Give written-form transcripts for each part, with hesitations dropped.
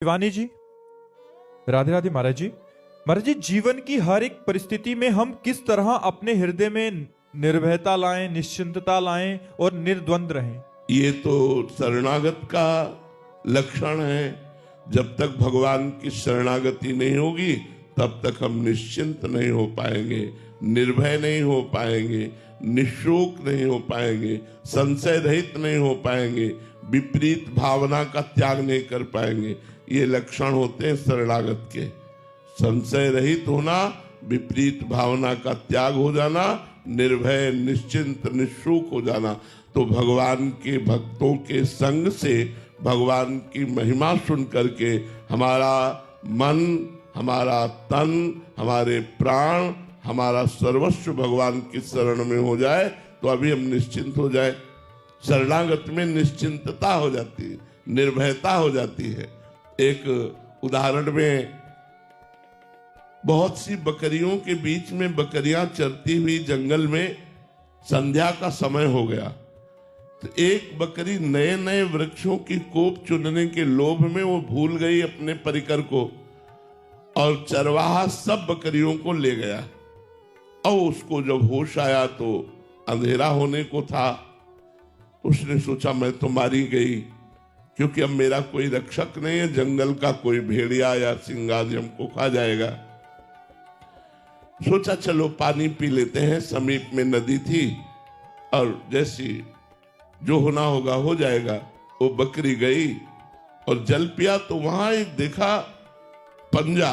शिवानी जी, राधे राधे महाराज जी। महाराज जी, जीवन की हर एक परिस्थिति में हम किस तरह अपने हृदय में निर्भयता लाएं, निश्चिंतता लाएं और निर्द्वंद रहें? ये तो शरणागत का लक्षण है। जब तक भगवान की शरणागति नहीं होगी तब तक हम निश्चिंत नहीं हो पाएंगे, निर्भय नहीं हो पाएंगे, निशोक नहीं हो पाएंगे, संशय रहित नहीं हो पाएंगे, विपरीत भावना का त्याग नहीं कर पाएंगे। ये लक्षण होते हैं शरणागत के। संशय रहित होना, विपरीत भावना का त्याग हो जाना, निर्भय, निश्चिंत, निशुक हो जाना। तो भगवान के भक्तों के संग से भगवान की महिमा सुन करके हमारा मन, हमारा तन, हमारे प्राण, हमारा सर्वस्व भगवान की शरण में हो जाए तो अभी हम निश्चिंत हो जाए। शरणागत में निश्चिंतता हो जाती है, निर्भयता हो जाती है। एक उदाहरण में, बहुत सी बकरियों के बीच में बकरियां चरती हुई जंगल में संध्या का समय हो गया। तो एक बकरी नए नए वृक्षों की कोप चुनने के लोभ में वो भूल गई अपने परिकर को, और चरवाहा सब बकरियों को ले गया। और उसको जब होश आया तो अंधेरा होने को था। उसने सोचा मैं तो मारी गई, क्योंकि अब मेरा कोई रक्षक नहीं है, जंगल का कोई भेड़िया या सिंगारी हमको खा जाएगा। सोचा चलो पानी पी लेते हैं, समीप में नदी थी और जैसी जो होना होगा हो जाएगा। वो बकरी गई और जल पिया तो वहां एक देखा पंजा,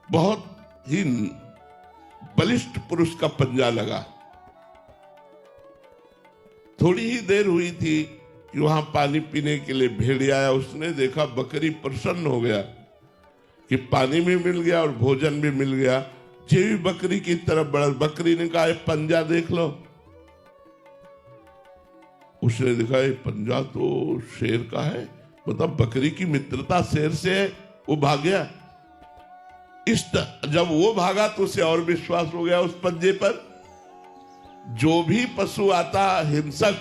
बहुत ही बलिष्ठ पुरुष का पंजा लगा। थोड़ी ही देर हुई थी कि वहां पानी पीने के लिए भेड़िया आया। उसने देखा बकरी प्रसन्न हो गया कि पानी भी मिल गया और भोजन भी मिल गया। जेवी बकरी की तरफ बढ़ा, बकरी ने कहा पंजा देख लो। उसने देखा ये पंजा तो शेर का है, मतलब बकरी की मित्रता शेर से है। वो भाग गया। जब वो भागा तो उसे और विश्वास हो गया उस पंजे पर। जो भी पशु आता हिंसक,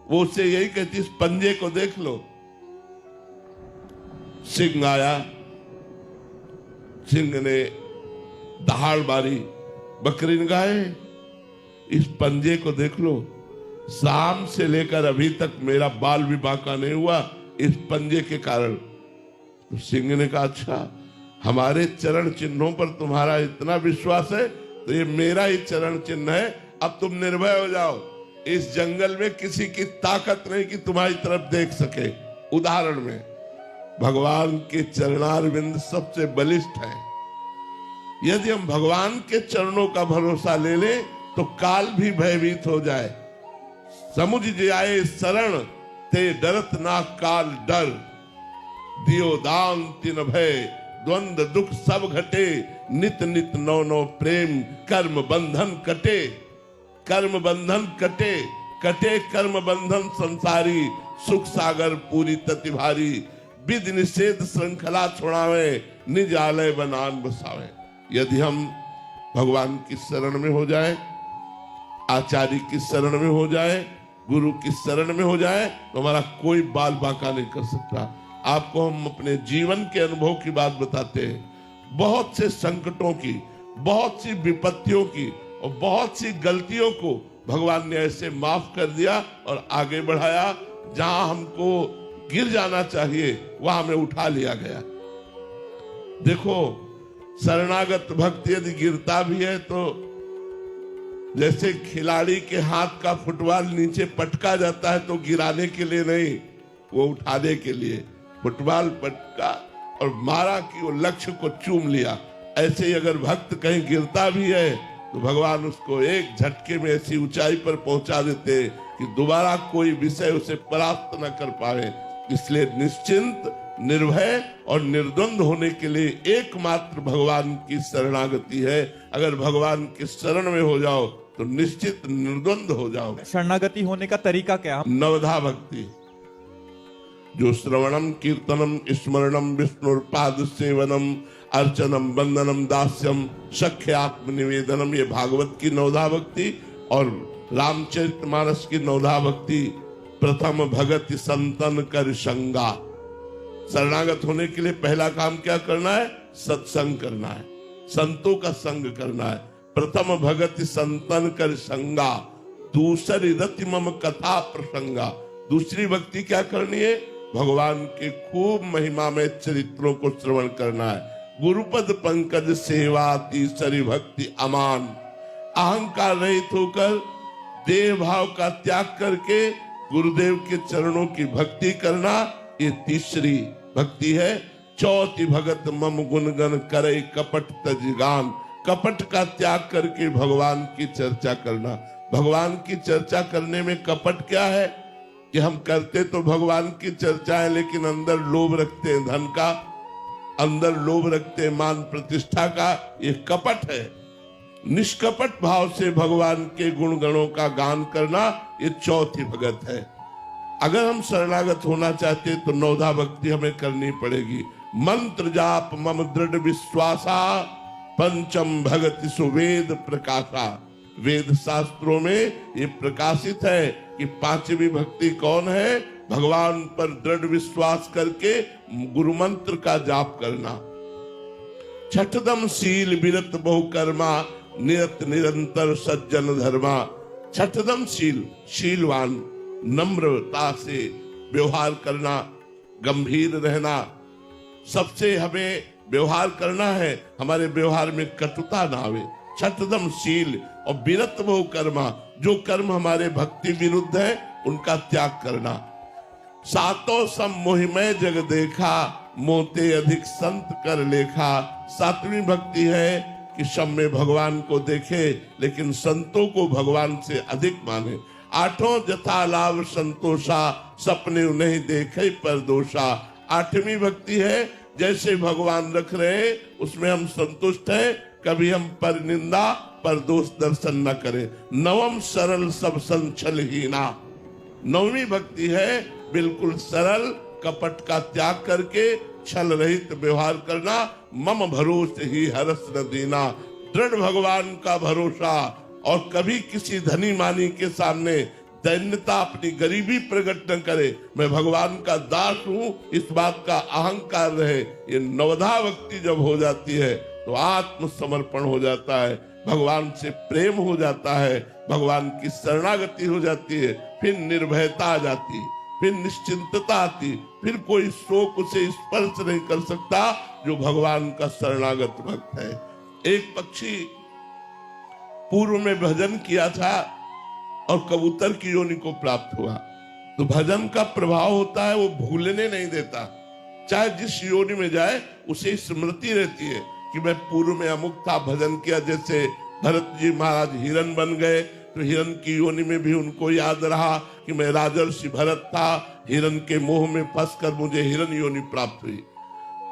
वो उसे यही कहती इस पंजे को देख लो। सिंह आया, सिंह ने दहाड़ मारी, बकरी ने कहा इस पंजे को देख लो, शाम से लेकर अभी तक मेरा बाल भी बांका नहीं हुआ इस पंजे के कारण। तो सिंह ने कहा अच्छा, हमारे चरण चिन्हों पर तुम्हारा इतना विश्वास है तो ये मेरा ही चरण चिन्ह है, अब तुम निर्भय हो जाओ। इस जंगल में किसी की ताकत नहीं कि तुम्हारी तरफ देख सके। उदाहरण में भगवान के चरणारविंद सबसे बलिष्ठ है। यदि हम भगवान के चरणों का भरोसा ले ले तो काल भी भयभीत हो जाए। समुझ जाए शरण ते डरत ना काल डर, दियो दान तिन भय द्वंद दुख सब घटे, नित नित नौ नौ प्रेम कर्म बंधन कटे। कर्म बंधन कटे, कटे कर्म बंधन संसारी, सुख सागर पूरी तति भारी। विधि निषेध श्रृंखला छोड़ावे, निज आलय बनान बसावे। यदि हम भगवान की शरण में हो जाए, आचार्य की शरण में हो जाए, गुरु की शरण में हो जाए तो हमारा कोई बाल बांका नहीं कर सकता। आपको हम अपने जीवन के अनुभव की बात बताते हैं। बहुत से संकटों की, बहुत सी विपत्तियों की और बहुत सी गलतियों को भगवान ने ऐसे माफ कर दिया और आगे बढ़ाया। जहां हमको गिर जाना चाहिए वहां हमें उठा लिया गया। देखो, शरणागत भक्त यदि गिरता भी है तो जैसे खिलाड़ी के हाथ का फुटबॉल नीचे पटका जाता है तो गिराने के लिए नहीं, वो उठाने के लिए। फुटबॉल पटका और मारा कि वो लक्ष्य को चूम लिया। ऐसे ही अगर भक्त कहीं गिरता भी है तो भगवान उसको एक झटके में ऐसी ऊंचाई पर पहुंचा देते कि दोबारा कोई विषय उसे परास्त न कर पाए। इसलिए निश्चिंत, निर्भय और निर्द्वंद होने के लिए एकमात्र भगवान की शरणागति है। अगर भगवान की शरण में हो जाओ तो निश्चित निर्द्वंद हो जाओ। शरणागति होने का तरीका क्या? नवधा भक्ति, जो श्रवणम कीर्तनम स्मरणम विष्णुपाद सेवनम अर्चनम वंदनम दास्यम सख्य आत्म निवेदनम, ये भागवत की नवधा भक्ति। और रामचरितमानस की नवधा भक्ति, प्रथम भगति संतन कर संगा, शरणागत होने के लिए पहला काम क्या करना है? सत्संग करना है, संतों का संग करना है। प्रथम भगति संतन कर संगा, दूसरी रति मम कथा प्रसंगा। दूसरी भक्ति क्या करनी है? भगवान के खूब महिमा में चरित्रों को श्रवण करना है। गुरुपद पंकज सेवा, तीसरी भक्ति अमान। अहंकार रहित होकर देह भाव का त्याग करके गुरुदेव के चरणों की भक्ति करना, ये तीसरी भक्ति है। चौथी भगत मम गुणगन करे कपट तज गान। कपट का त्याग करके भगवान की चर्चा करना। भगवान की चर्चा करने में कपट क्या है कि हम करते तो भगवान की चर्चा है, लेकिन अंदर लोभ रखते हैं धन का, अंदर लोभ रखते हैं मान प्रतिष्ठा का। ये कपट है। निष्कपट भाव से भगवान के गुण गणों का गान करना, ये चौथी भगत है। अगर हम शरणागत होना चाहते तो नौधा भक्ति हमें करनी पड़ेगी। मंत्र जाप मम दृढ़ विश्वासा, पंचम भगति सुवेद प्रकाशा। वेद शास्त्रों में ये प्रकाशित है कि पांचवी भक्ति कौन है? भगवान पर दृढ़ विश्वास करके गुरु मंत्र का जाप करना। छठदम शील विरत बहुकर्मा, निरत निरंतर सज्जन धर्मा। छठदम शील, शीलवान, नम्रता से व्यवहार करना, गंभीर रहना। सबसे हमें व्यवहार करना है, हमारे व्यवहार में कटुता ना आवे। छठदम शील और विरत बहु कर्मा, जो कर्म हमारे भक्ति विरुद्ध है उनका त्याग करना। सातों सम मोहिमय जग देखा, मोते अधिक संत कर लेखा। सातवीं भक्ति है कि सब में भगवान को देखे लेकिन संतों को भगवान से अधिक माने। आठों जथा लाभ संतोषा, सपने नहीं देखे पर दोषा। आठवीं भक्ति है जैसे भगवान रख रहे उसमें हम संतुष्ट हैं, कभी हम पर निंदा पर दोष दर्शन न करें। नवम सरल सब संचल हीना। नौवीं भक्ति है बिल्कुल सरल, कपट का त्याग करके छल रहित व्यवहार करना। मम भरोसे ही हरस न देना। दृढ़ भगवान का भरोसा, और कभी किसी धनी मानी के सामने दैन्यता, अपनी गरीबी प्रकट न करे। मैं भगवान का दास हूँ, इस बात का अहंकार रहे। ये नवधा भक्ति जब हो जाती है तो आत्मसमर्पण हो जाता है, भगवान से प्रेम हो जाता है, भगवान की शरणागति हो जाती है। फिर निर्भयता आ जाती, फिर निश्चिंतता आती, फिर कोई शोक उसे स्पर्श नहीं कर सकता जो भगवान का शरणागत भक्त है। एक पक्षी पूर्व में भजन किया था और कबूतर की योनि को प्राप्त हुआ। तो भजन का प्रभाव होता है, वो भूलने नहीं देता। चाहे जिस योनि में जाए उसे स्मृति रहती है कि मैं पूर्व में अमुक था, भजन किया। जैसे भरत जी महाराज हिरन बन गए तो हिरन की योनि में भी उनको याद रहा कि मैं राजर्षि भरत था, हिरन के मोह में फंसकर मुझे हिरन योनि प्राप्त हुई।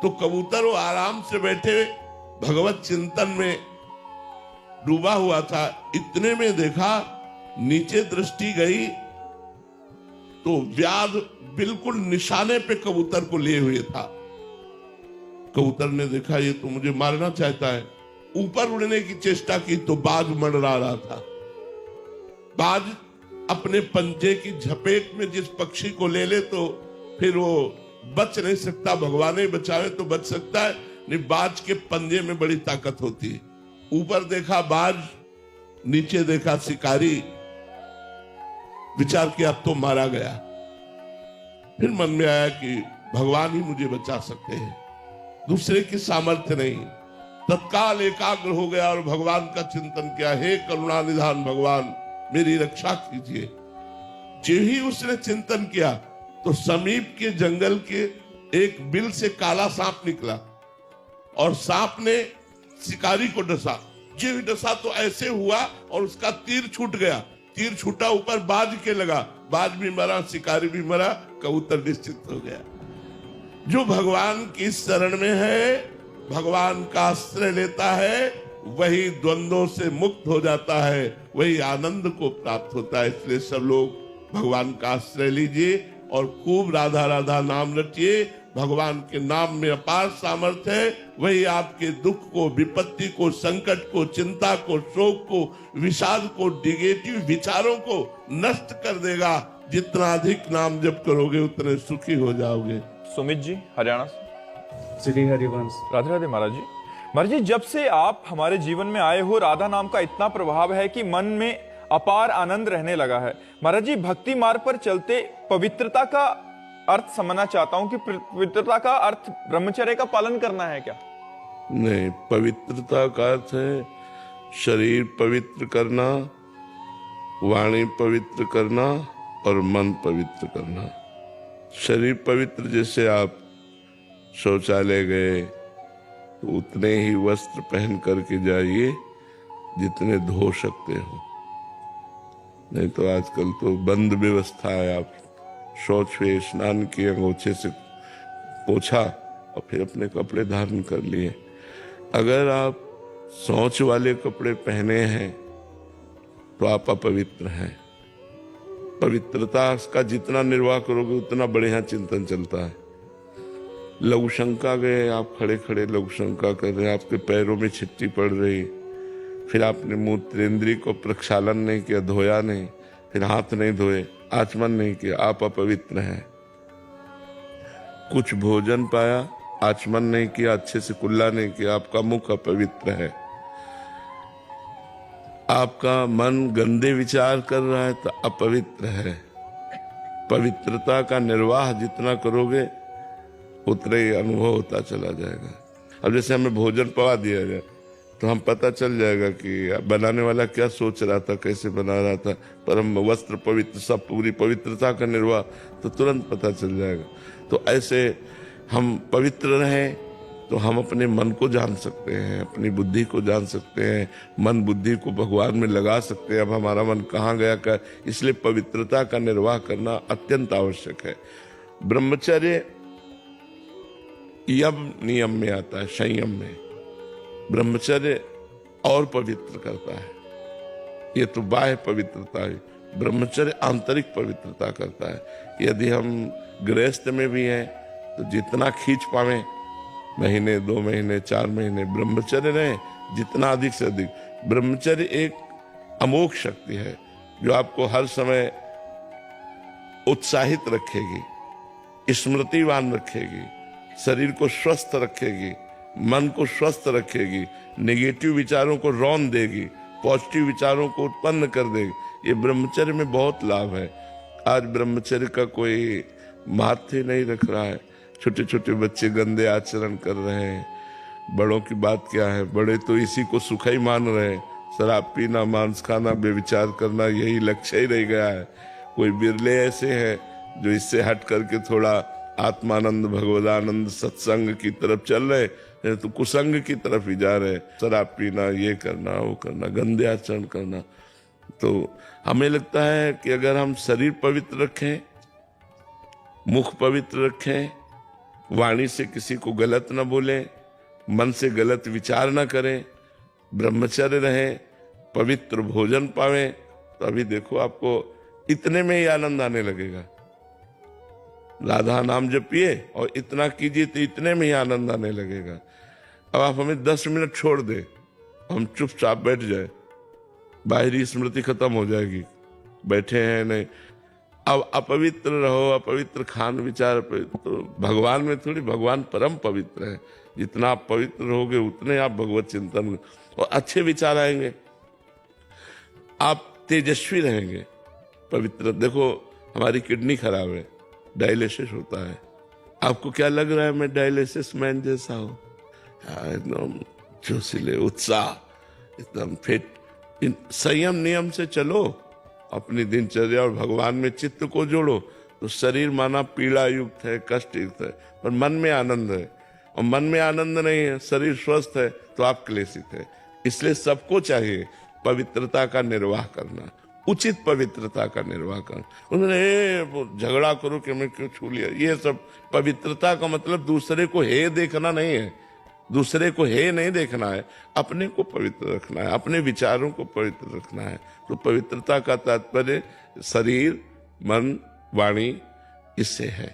तो कबूतर वो आराम से बैठे भगवत चिंतन में डूबा हुआ था। इतने में देखा नीचे दृष्टि गई तो व्याध बिल्कुल निशाने पे कबूतर को लिए हुए था। कबूतर ने देखा ये तो मुझे मारना चाहता है, ऊपर उड़ने की चेष्टा की तो बाज मंडरा रहा था। बाज अपने पंजे की झपेट में जिस पक्षी को ले ले तो फिर वो बच नहीं सकता। भगवान ही बचावे तो बच सकता है, नहीं बाज के पंजे में बड़ी ताकत होती है। ऊपर देखा बाज, नीचे देखा शिकारी। विचार किया अब तो मारा गया। फिर मन में आया कि भगवान ही मुझे बचा सकते हैं, दूसरे की सामर्थ्य नहीं। तत्काल एकाग्र हो गया और भगवान का चिंतन किया, हे करुणा निधान भगवान मेरी रक्षा कीजिए। जो ही उसने चिंतन किया तो समीप के जंगल के एक बिल से काला सांप निकला और सांप ने शिकारी को डसा। जो डसा तो ऐसे हुआ और उसका तीर छूट गया। तीर छूटा ऊपर बाज के लगा, बाज भी मरा, शिकारी भी मरा, कबूतर निश्चित हो गया। जो भगवान की शरण में है, भगवान का आश्रय लेता है, वही द्वंद्वों से मुक्त हो जाता है, वही आनंद को प्राप्त होता है। इसलिए सब लोग भगवान का आश्रय लीजिए और खूब राधा राधा नाम रटिए। भगवान के नाम में अपार सामर्थ्य है, वही आपके दुख को, विपत्ति को, संकट को, चिंता को, शोक को, विषाद को, निगेटिव विचारों को नष्ट कर देगा। जितना अधिक नाम जप करोगे उतने सुखी हो जाओगे। सुमित जी हरियाणा से। श्री हरिवंश। राधे राधे महाराज जी। महाराज जी, जब से आप हमारे जीवन में आए हो, राधा नाम का इतना प्रभाव है कि मन में अपार आनंद रहने लगा है। महाराज जी, भक्ति मार्ग पर चलते पवित्रता का अर्थ समझना चाहता हूं कि पवित्रता का अर्थ ब्रह्मचर्य का पालन करना है क्या? नहीं, पवित्रता का अर्थ है शरीर पवित्र करना, वाणी पवित्र करना और मन पवित्र करना। शरीर पवित्र, जैसे आप शौचालय गए तो उतने ही वस्त्र पहन करके जाइए जितने धो सकते हो, नहीं तो आजकल तो बंद व्यवस्था है। आप शौच हुए, स्नान किए, अंगोछे से पोछा और फिर अपने कपड़े धारण कर लिए। अगर आप शौच वाले कपड़े पहने हैं तो आप अपवित्र हैं। पवित्रता का जितना निर्वाह करोगे उतना बढ़िया चिंतन चलता है। लघु शंका गए, आप खड़े खड़े लघु शंका कर रहे हैं, आपके पैरों में छिट्टी पड़ रही, फिर आपने मूत्रेंद्रिय को प्रक्षालन नहीं किया, धोया नहीं, फिर हाथ नहीं धोए, आचमन नहीं किया, आप अपवित्र हैं। कुछ भोजन पाया, आचमन नहीं किया, अच्छे से कुल्ला नहीं किया, आपका मुख अपवित्र है। आपका मन गंदे विचार कर रहा है तो अपवित्र है। पवित्रता का निर्वाह जितना करोगे उतना ही अनुभव होता चला जाएगा। अब जैसे हमें भोजन पवा दिया जाए तो हम पता चल जाएगा कि बनाने वाला क्या सोच रहा था, कैसे बना रहा था। पर हम वस्त्र पवित्र, सब पूरी पवित्रता का निर्वाह, तो तुरंत पता चल जाएगा। तो ऐसे हम पवित्र रहें तो हम अपने मन को जान सकते हैं, अपनी बुद्धि को जान सकते हैं, मन बुद्धि को भगवान में लगा सकते हैं। अब हमारा मन कहाँ गया क्या, इसलिए पवित्रता का निर्वाह करना अत्यंत आवश्यक है। ब्रह्मचर्य यम नियम में आता है, संयम में। ब्रह्मचर्य और पवित्र करता है। ये तो बाह्य पवित्रता है, ब्रह्मचर्य आंतरिक पवित्रता करता है। यदि हम गृहस्थ में भी हैं तो जितना खींच पावे, महीने, 2 महीने, 4 महीने ब्रह्मचर्य रहे, जितना अधिक से अधिक। ब्रह्मचर्य एक अमोघ शक्ति है जो आपको हर समय उत्साहित रखेगी, स्मृतिवान रखेगी, शरीर को स्वस्थ रखेगी, मन को स्वस्थ रखेगी, नेगेटिव विचारों को रौन देगी, पॉजिटिव विचारों को उत्पन्न कर देगी। ये ब्रह्मचर्य में बहुत लाभ है। आज ब्रह्मचर्य का कोई महत्व नहीं रख रहा है। छोटे छोटे बच्चे गंदे आचरण कर रहे हैं। बड़ों की बात क्या है, बड़े तो इसी को सुख ही मान रहे हैं। शराब पीना, मांस खाना, बेविचार करना, यही लक्ष्य ही रह गया है। कोई बिरले ऐसे हैं जो इससे हट करके थोड़ा आत्मानंद, भगवदानंद, सत्संग की तरफ चल रहे, तो कुसंग की तरफ ही जा रहे। शराब पीना, ये करना, वो करना, गंदे आचरण करना। तो हमें लगता है कि अगर हम शरीर पवित्र रखें, मुख पवित्र रखें, वाणी से किसी को गलत न बोलें, मन से गलत विचार न करें, ब्रह्मचर्य रहें, पवित्र भोजन पावें, तो अभी देखो आपको इतने में ही आनंद आने लगेगा। राधा नाम जपिए और इतना कीजिए तो इतने में ही आनंद आने लगेगा। अब आप हमें 10 मिनट छोड़ दे, हम चुपचाप बैठ जाए, बाहरी स्मृति खत्म हो जाएगी, बैठे हैं नहीं। अब अपवित्र रहो, अपवित्र खान विचार, तो भगवान में थोड़ी, भगवान परम पवित्र है। जितना आप पवित्र रहोगे उतने आप भगवत चिंतन और अच्छे विचार आएंगे, आप तेजस्वी रहेंगे। पवित्र, देखो हमारी किडनी खराब है, डायलिसिस होता है। आपको क्या लग रहा है मैं डायलिसिस मैन जैसा हूँ? एकदम जोशीले, उत्साह, एकदम फिट। संयम नियम से चलो, अपनी दिनचर्या और भगवान में चित्त को जोड़ो, तो शरीर माना पीड़ा युक्त है, कष्ट युक्त है, पर मन में आनंद है। और मन में आनंद नहीं है, शरीर स्वस्थ है, तो आप क्लेशित है। इसलिए सबको चाहिए पवित्रता का निर्वाह करना, उचित पवित्रता का निर्वाह करना। उन्होंने झगड़ा करो कि मैं क्यों छू लिया, ये सब पवित्रता का मतलब दूसरे को हे देखना नहीं है, दूसरे को हे नहीं देखना है, अपने को पवित्र रखना है, अपने विचारों को पवित्र रखना है। तो पवित्रता का तात्पर्य शरीर, मन, वाणी, इससे है।